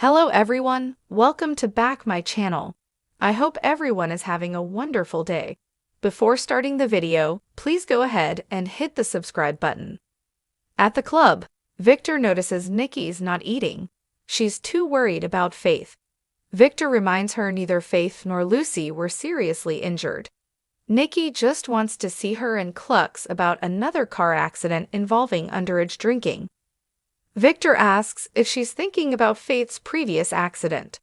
Hello everyone, welcome to back my channel. I hope everyone is having a wonderful day. Before starting the video, please go ahead and hit the subscribe button. At the club, Victor notices Nikki's not eating. She's too worried about Faith. Victor reminds her neither Faith nor Lucy were seriously injured. Nikki just wants to see her and clucks about another car accident involving underage drinking. Victor asks if she's thinking about Faith's previous accident.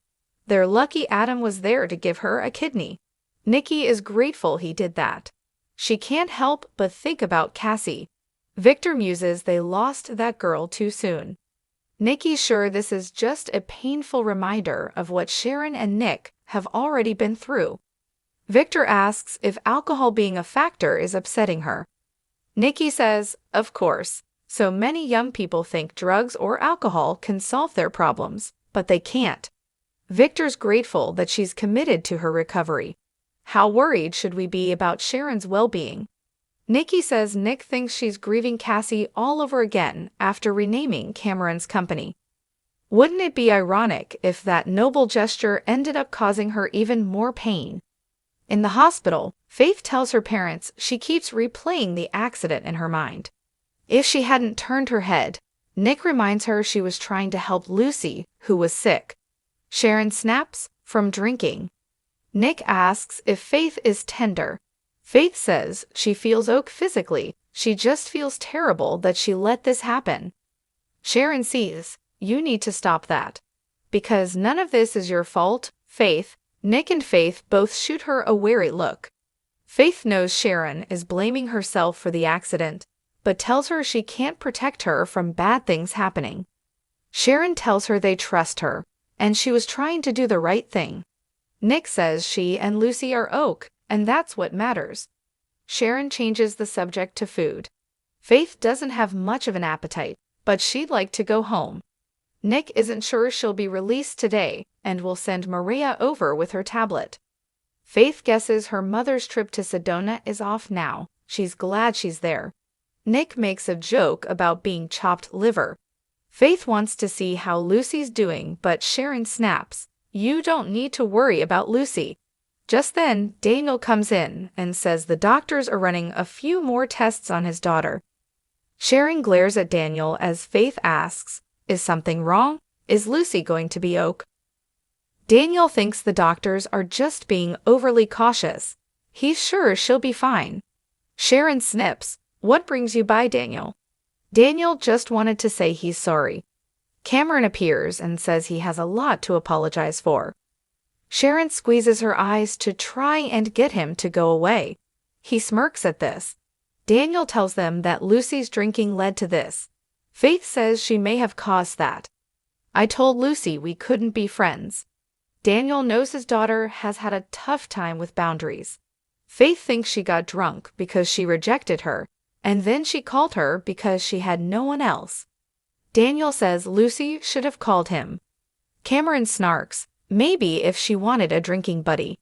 They're lucky Adam was there to give her a kidney. Nikki is grateful he did that. She can't help but think about Cassie. Victor muses they lost that girl too soon. Nikki's sure this is just a painful reminder of what Sharon and Nick have already been through. Victor asks if alcohol being a factor is upsetting her. Nikki says, of course. So many young people think drugs or alcohol can solve their problems, but they can't. Victor's grateful that she's committed to her recovery. How worried should we be about Sharon's well-being? Nikki says Nick thinks she's grieving Cassie all over again after renaming Cameron's company. Wouldn't it be ironic if that noble gesture ended up causing her even more pain? In the hospital, Faith tells her parents she keeps replaying the accident in her mind. If she hadn't turned her head, Nick reminds her she was trying to help Lucy, who was sick. Sharon snaps from drinking. Nick asks if Faith is tender. Faith says she feels okay physically, she just feels terrible that she let this happen. Sharon sees, you need to stop that. Because none of this is your fault, Faith. Nick and Faith both shoot her a wary look. Faith knows Sharon is blaming herself for the accident, but tells her she can't protect her from bad things happening. Sharon tells her they trust her, and she was trying to do the right thing. Nick says she and Lucy are okay, and that's what matters. Sharon changes the subject to food. Faith doesn't have much of an appetite, but she'd like to go home. Nick isn't sure she'll be released today, and will send Maria over with her tablet. Faith guesses her mother's trip to Sedona is off now. She's glad she's there. Nick makes a joke about being chopped liver. Faith wants to see how Lucy's doing, but Sharon snaps, you don't need to worry about Lucy. Just then, Daniel comes in and says the doctors are running a few more tests on his daughter. Sharon glares at Daniel as Faith asks, is something wrong? Is Lucy going to be okay? Daniel thinks the doctors are just being overly cautious. He's sure she'll be fine. Sharon snips. What brings you by, Daniel? Daniel just wanted to say he's sorry. Cameron appears and says he has a lot to apologize for. Sharon squeezes her eyes to try and get him to go away. He smirks at this. Daniel tells them that Lucy's drinking led to this. Faith says she may have caused that. I told Lucy we couldn't be friends. Daniel knows his daughter has had a tough time with boundaries. Faith thinks she got drunk because she rejected her, and then she called her because she had no one else. Daniel says Lucy should have called him. Cameron snarks, maybe if she wanted a drinking buddy.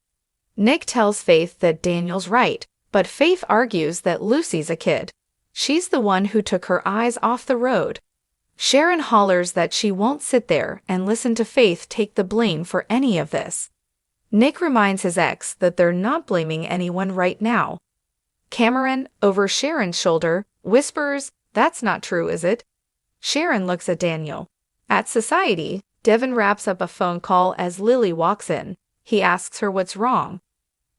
Nick tells Faith that Daniel's right, but Faith argues that Lucy's a kid. She's the one who took her eyes off the road. Sharon hollers that she won't sit there and listen to Faith take the blame for any of this. Nick reminds his ex that they're not blaming anyone right now. Cameron, over Sharon's shoulder, whispers, that's not true, is it? Sharon looks at Daniel. At Society, Devin wraps up a phone call as Lily walks in. He asks her what's wrong.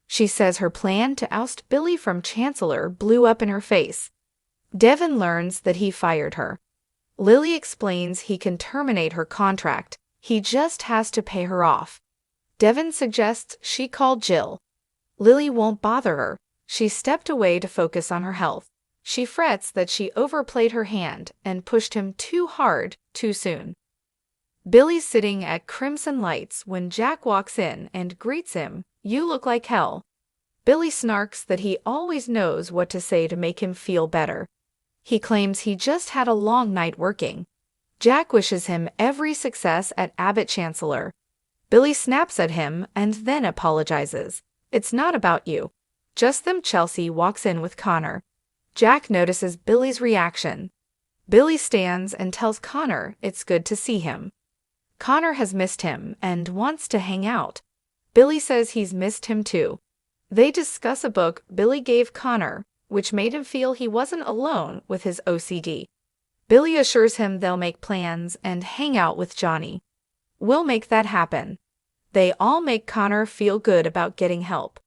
She says her plan to oust Billy from Chancellor blew up in her face. Devin learns that he fired her. Lily explains he can terminate her contract. He just has to pay her off. Devin suggests she call Jill. Lily won't bother her. She stepped away to focus on her health. She frets that she overplayed her hand and pushed him too hard, too soon. Billy's sitting at Crimson Lights when Jack walks in and greets him, you look like hell. Billy snarks that he always knows what to say to make him feel better. He claims he just had a long night working. Jack wishes him every success at Abbott Chancellor. Billy snaps at him and then apologizes. It's not about you. Just then Chelsea walks in with Connor. Jack notices Billy's reaction. Billy stands and tells Connor it's good to see him. Connor has missed him and wants to hang out. Billy says he's missed him too. They discuss a book Billy gave Connor, which made him feel he wasn't alone with his OCD. Billy assures him they'll make plans and hang out with Johnny. We'll make that happen. They all make Connor feel good about getting help.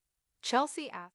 Chelsea asks